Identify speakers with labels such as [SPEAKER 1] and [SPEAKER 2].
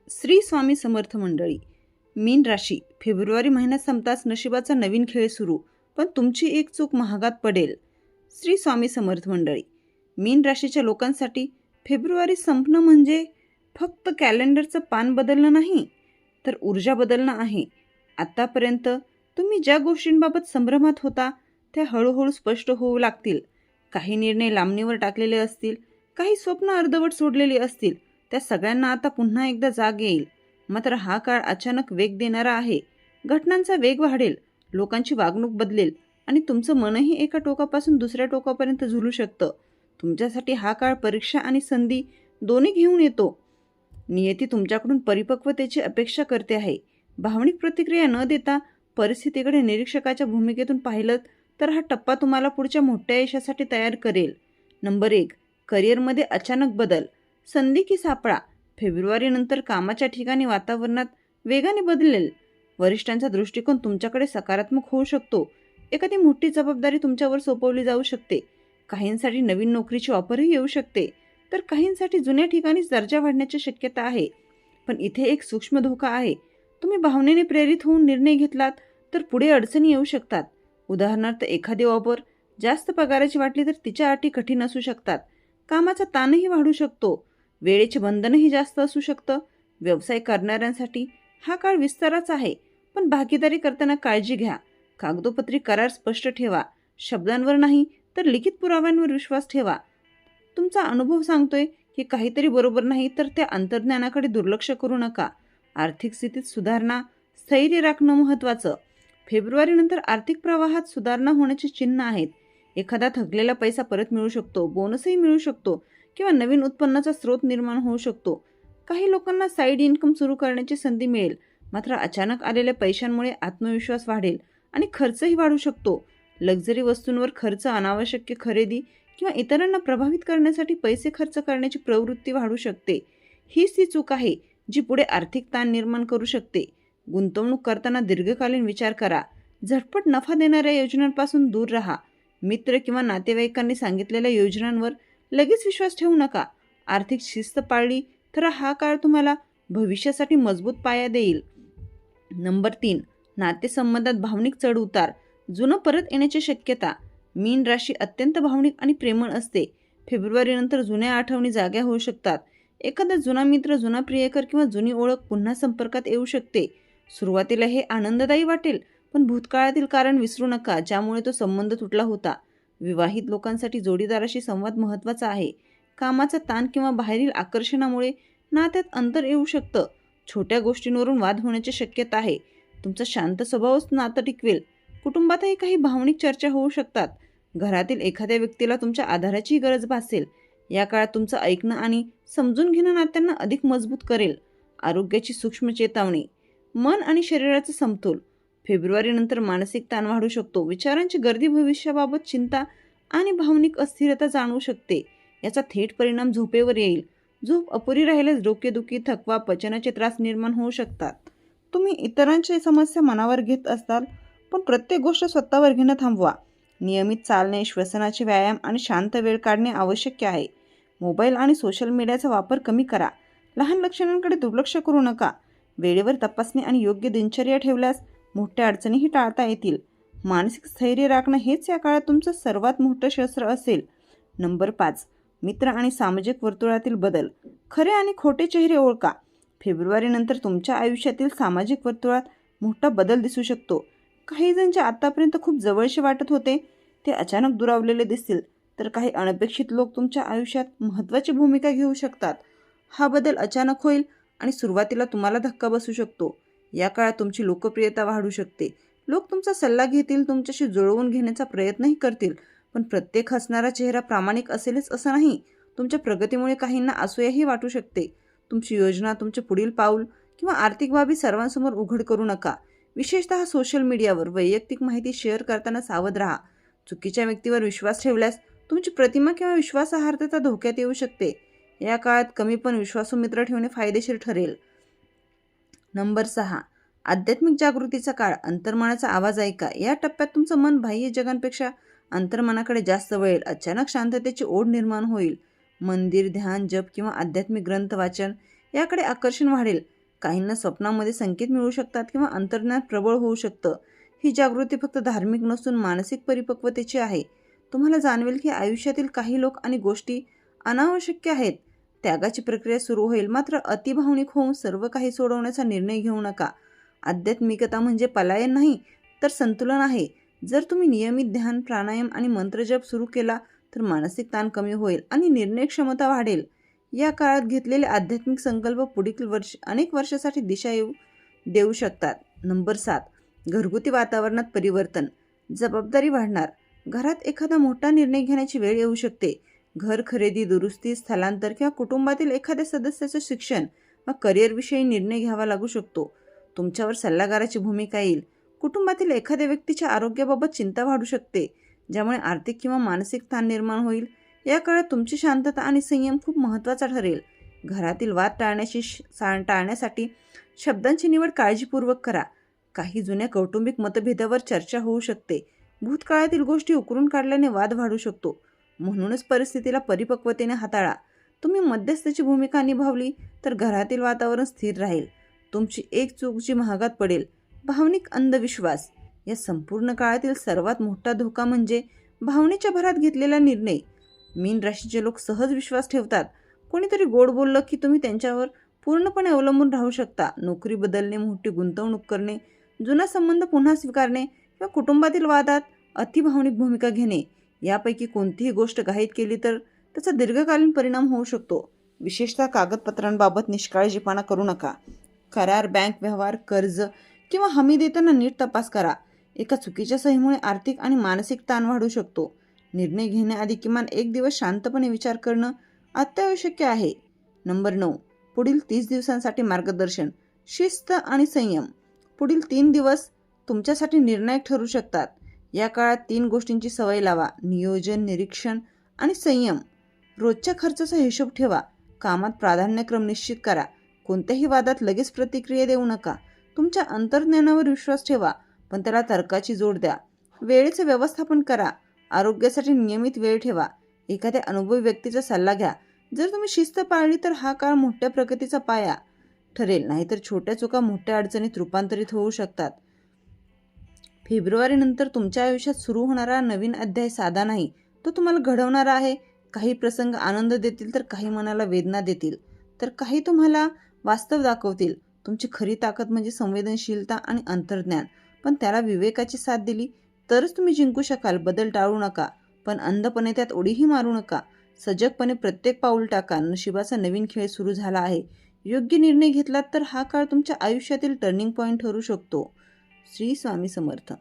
[SPEAKER 1] श्री स्वामी समर्थ मंडळी. मीन राशी. फेब्रुवारी महिन्यात संपताच नशिबाचा नवीन खेळ सुरू, पण तुमची एक चूक महागात पडेल. श्री स्वामी समर्थ मंडळी. मीन राशीच्या लोकांसाठी फेब्रुवारी संपणं म्हणजे फक्त कॅलेंडरचं पान बदलणं नाही, तर ऊर्जा बदलणं आहे. आतापर्यंत तुम्ही ज्या गोष्टींबाबत संभ्रमात होता त्या हळूहळू स्पष्ट होऊ लागतील. काही निर्णय लांबणीवर टाकलेले असतील, काही स्वप्न अर्धवट सोडलेली असतील. त्या सगळ्यांना आता पुन्हा एकदा जाग येईल. मात्र हा काळ अचानक वेग देणारा आहे. घटनांचा वेग वाढेल, लोकांची वागणूक बदलेल आणि तुमचं मनही एका टोकापासून दुसऱ्या टोकापर्यंत झुलू शकतं. तुमच्यासाठी हा काळ परीक्षा आणि संधी दोन्ही घेऊन येतो. नियती तुमच्याकडून परिपक्वतेची अपेक्षा करते आहे. भावनिक प्रतिक्रिया न देता परिस्थितीकडे निरीक्षकाच्या भूमिकेतून पाहिलं तर हा टप्पा तुम्हाला पुढच्या मोठ्या यशासाठी तयार करेल. नंबर 1. करिअरमध्ये अचानक बदल. संधी की सापळा. फेब्रुवारीनंतर कामाच्या ठिकाणी वातावरणात वेगाने बदलेल. वरिष्ठांचा दृष्टिकोन तुमच्याकडे सकारात्मक होऊ शकतो. एखादी मोठी जबाबदारी तुमच्यावर सोपवली जाऊ शकते. काहींसाठी नवीन नोकरीची ऑफरही येऊ शकते, तर काहींसाठी जुन्या ठिकाणीच दर्जा वाढण्याची शक्यता आहे. पण इथे एक सूक्ष्म धोका आहे. तुम्ही भावनेने प्रेरित होऊन निर्णय घेतलात तर पुढे अडचणी येऊ शकतात. उदाहरणार्थ, एखादी ऑफर जास्त पगाराची वाटली तर तिच्या अटी कठीण असू शकतात. कामाचा ताणही वाढू शकतो. वेळेचे बंधनही जास्त असू शकतं. व्यवसाय करणाऱ्यांसाठी हा काळ विस्ताराचा आहे, पण भागीदारी करताना काळजी घ्या. कागदोपत्री करार स्पष्ट ठेवा. शब्दांवर नाही तर लिखित पुराव्यांवर विश्वास ठेवा. तुमचा अनुभव सांगतोय की काहीतरी बरोबर नाही, तर त्या अंतर्ज्ञानाकडे दुर्लक्ष करू नका. आर्थिक स्थितीत सुधारणा, स्थैर्य राखणं महत्त्वाचं. फेब्रुवारीनंतर आर्थिक प्रवाहात सुधारणा होण्याची चिन्ह आहेत. एखादा थकलेला पैसा परत मिळू शकतो, बोनसही मिळू शकतो किंवा नवीन उत्पन्नाचा स्रोत निर्माण होऊ शकतो. काही लोकांना साईड इन्कम सुरू करण्याची संधी मिळेल. मात्र अचानक आलेल्या पैशांमुळे आत्मविश्वास वाढेल आणि खर्चही वाढू शकतो. लक्झरी वस्तूंवर खर्च, अनावश्यक खरेदी किंवा इतरांना प्रभावित करण्यासाठी पैसे खर्च करण्याची प्रवृत्ती वाढू शकते. हीच ती चूक आहे जी पुढे आर्थिक ताण निर्माण करू शकते. गुंतवणूक करताना दीर्घकालीन विचार करा. झटपट नफा देणाऱ्या योजनांपासून दूर राहा. मित्र किंवा नातेवाईकांनी सांगितलेल्या योजनांवर लगेच विश्वास ठेवू नका. आर्थिक शिस्त पाळली तर हा काळ तुम्हाला भविष्यासाठी मजबूत पाया देईल. नंबर 3. नातेसंबंधात भावनिक चढ उतार. जुनं परत येण्याची शक्यता. मीन राशी अत्यंत भावनिक आणि प्रेमळ असते. फेब्रुवारीनंतर जुन्या आठवणी जाग्या होऊ शकतात. एखादा जुना मित्र, जुना प्रियकर किंवा जुनी ओळख पुन्हा संपर्कात येऊ शकते. सुरुवातीला हे आनंददायी वाटेल, पण भूतकाळातील कारण विसरू नका ज्यामुळे तो संबंध तुटला होता. विवाहित लोकांसाठी जोडीदाराशी संवाद महत्त्वाचा आहे. कामाचा ताण किंवा बाहेरील आकर्षणामुळे नात्यात अंतर येऊ शकतं. छोट्या गोष्टींवरून वाद होण्याची शक्यता आहे. तुमचा शांत स्वभावच नातं टिकवेल. कुटुंबातही काही भावनिक चर्चा होऊ शकतात. घरातील एखाद्या व्यक्तीला तुमच्या आधाराची गरज भासेल. या काळात तुमचं ऐकणं आणि समजून घेणं नात्यांना अधिक मजबूत करेल. आरोग्याची सूक्ष्म चेतावणी. मन आणि शरीराचा समतोल. फेब्रुवारीनंतर मानसिक ताण वाढू शकतो. विचारांची गर्दी भविष्याबाबत चिंता आणि भावनिक अस्थिरता जाणवू शकते. याचा थेट परिणाम झोपेवर येईल. झोप अपुरी राहिल्यास डोकेदुखी, थकवा, पचनाचे त्रास निर्माण होऊ शकतात. तुम्ही इतरांची समस्या मनावर घेत असाल, पण प्रत्येक गोष्ट स्वतःवर घेणं थांबवा. नियमित चालणे, श्वसनाचे व्यायाम आणि शांत वेळ काढणे आवश्यक आहे. मोबाईल आणि सोशल मीडियाचा वापर कमी करा. लहान लक्षणांकडे दुर्लक्ष करू नका. वेळेवर तपासणी आणि योग्य दिनचर्या ठेवल्यास मोठ्या अडचणीही टाळता येतील. मानसिक स्थैर्य राखणं हेच या काळात तुमचं सर्वात मोठं शस्त्र असेल. नंबर 5. मित्र आणि सामाजिक वर्तुळातील बदल. खरे आणि खोटे चेहरे ओळखा. फेब्रुवारीनंतर तुमच्या आयुष्यातील सामाजिक वर्तुळात मोठा बदल दिसू शकतो. काही जण जे आतापर्यंत खूप जवळचे वाटत होते ते अचानक दुरावलेले दिसतील, तर काही अनपेक्षित लोक तुमच्या आयुष्यात महत्त्वाची भूमिका घेऊ शकतात. हा बदल अचानक होईल आणि सुरुवातीला तुम्हाला धक्का बसू शकतो. या काळात तुमची लोकप्रियता वाढू शकते. लोक तुमचा सल्ला घेतील, तुमच्याशी जुळवून घेण्याचा प्रयत्नही करतील. पण प्रत्येक हसणारा चेहरा प्रामाणिक असेलच असं नाही. तुमच्या प्रगतीमुळे काहींना असूयाही वाटू शकते. तुमची योजना, तुमचे पुढील पाऊल किंवा आर्थिक बाबी सर्वांसमोर उघड करू नका. विशेषतः सोशल मीडियावर वैयक्तिक माहिती शेअर करताना सावध राहा. चुकीच्या व्यक्तीवर विश्वास ठेवल्यास तुमची प्रतिमा किंवा विश्वासार्हता धोक्यात येऊ शकते. या काळात कमी पण विश्वासू मित्र ठेवणे फायदेशीर ठरेल. नंबर 6. आध्यात्मिक जागृतीचा काळ. अंतर्मनाचा आवाज ऐका. या टप्प्यात तुमचं मन बाह्य जगांपेक्षा अंतर्मनाकडे जास्त वळेल. अचानक शांततेची ओढ निर्माण होईल. मंदिर, ध्यान, जप किंवा आध्यात्मिक ग्रंथ वाचन याकडे आकर्षण वाढेल. काहींना स्वप्नामध्ये संकेत मिळू शकतात किंवा अंतर्ज्ञान प्रबळ होऊ शकतं. ही जागृती फक्त धार्मिक नसून मानसिक परिपक्वतेची आहे. तुम्हाला जाणवेल की आयुष्यातील काही लोक आणि गोष्टी अनावश्यक आहेत. त्यागाची प्रक्रिया सुरू होईल. मात्र अतिभावनिक होऊन सर्व काही सोडवण्याचा निर्णय घेऊ नका. आध्यात्मिकता म्हणजे पलायन नाही, तर संतुलन आहे. जर तुम्ही नियमित ध्यान, प्राणायाम आणि मंत्रजप सुरू केला तर मानसिक ताण कमी होईल आणि निर्णय क्षमता वाढेल. या काळात घेतलेले आध्यात्मिक संकल्प पुढील अनेक वर्षासाठी दिशा देऊ शकतात. नंबर 7. घरगुती वातावरणात परिवर्तन. जबाबदारी वाढणार. घरात एखादा मोठा निर्णय घेण्याची वेळ येऊ शकते. घर खरेदी, दुरुस्ती, स्थलांतर किंवा कुटुंबातील एखाद्या सदस्याचं शिक्षण व करिअरविषयी निर्णय घ्यावा लागू शकतो. तुमच्यावर सल्लागाराची भूमिका येईल. कुटुंबातील एखाद्या व्यक्तीच्या आरोग्याबाबत चिंता वाढू शकते, ज्यामुळे आर्थिक किंवा मानसिक ताण निर्माण होईल. या काळात तुमची शांतता आणि संयम खूप महत्त्वाचा ठरेल. घरातील वाद टाळण्यासाठी शब्दांची निवड काळजीपूर्वक करा. काही जुन्या कौटुंबिक मतभेदावर चर्चा होऊ शकते. भूतकाळातील गोष्टी उकरून काढल्याने वाद वाढू शकतो. म्हणूनच परिस्थितीला परिपक्वतेने हाताळा. तुम्ही मध्यस्थाची भूमिका निभावली तर घरातील वातावरण स्थिर राहील. तुमची एक चूक जी महागात पडेल. भावनिक अंधविश्वास. या संपूर्ण काळातील सर्वात मोठा धोका म्हणजे भावनेच्या भरात घेतलेला निर्णय. मीन राशीचे लोक सहज विश्वास ठेवतात. कोणीतरी गोड बोललं की तुम्ही त्यांच्यावर पूर्णपणे अवलंबून राहू शकता. नोकरी बदलणे, मोठी गुंतवणूक करणे, जुना संबंध पुन्हा स्वीकारणे किंवा कुटुंबातील वादात अतिभावनिक भूमिका घेणे, यापैकी कोणतीही गोष्ट घाईत केली तर त्याचा दीर्घकालीन परिणाम होऊ शकतो. विशेषतः कागदपत्रांबाबत निष्काळजीपणा करू नका. करार, बँक व्यवहार, कर्ज किंवा हमी देताना नीट तपास करा. एका चुकीच्या सहीमुळे आर्थिक आणि मानसिक ताण वाढू शकतो. निर्णय घेण्याआधी किमान एक दिवस शांतपणे विचार करणं अत्यावश्यक आहे. नंबर 9. पुढील 30 दिवसांसाठी मार्गदर्शन. शिस्त आणि संयम. पुढील 3 दिवस तुमच्यासाठी निर्णायक ठरू शकतात. या काळात 3 गोष्टींची सवय लावा: नियोजन, निरीक्षण आणि संयम. रोजच्या खर्चाचा हिशोब ठेवा. कामात प्राधान्यक्रम निश्चित करा. कोणत्याही वादात लगेच प्रतिक्रिया देऊ नका. तुमच्या अंतर्ज्ञानावर विश्वास ठेवा, पण त्याला तर्काची जोड द्या. वेळेचे व्यवस्थापन करा. आरोग्यासाठी नियमित वेळ ठेवा. एखाद्या अनुभवी व्यक्तीचा सल्ला घ्या. जर तुम्ही शिस्त पाळली तर हा काळ मोठ्या प्रगतीचा पाया ठरेल, नाहीतर छोट्या चुका मोठ्या अडचणीत रूपांतरित होऊ शकतात. फेब्रुवारीनंतर तुमच्या आयुष्यात सुरू होणारा नवीन अध्याय साधा नाही, तो तुम्हाला घडवणारा आहे. काही प्रसंग आनंद देतील तर काही मनाला वेदना देतील, तर काही तुम्हाला वास्तव दाखवतील. तुमची खरी ताकद म्हणजे संवेदनशीलता आणि अंतर्ज्ञान. पण त्याला विवेकाची साथ दिली तरच तुम्ही जिंकू शकाल. बदल टाळू नका, पण अंधपणे त्यात उडीही मारू नका. सजगपणे प्रत्येक पाऊल टाका. नशिबाचा नवीन खेळ सुरू झाला आहे. योग्य निर्णय घेतलात तर हा काळ तुमच्या आयुष्यातील टर्निंग पॉईंट ठरू शकतो. श्री स्वामी समर्थ.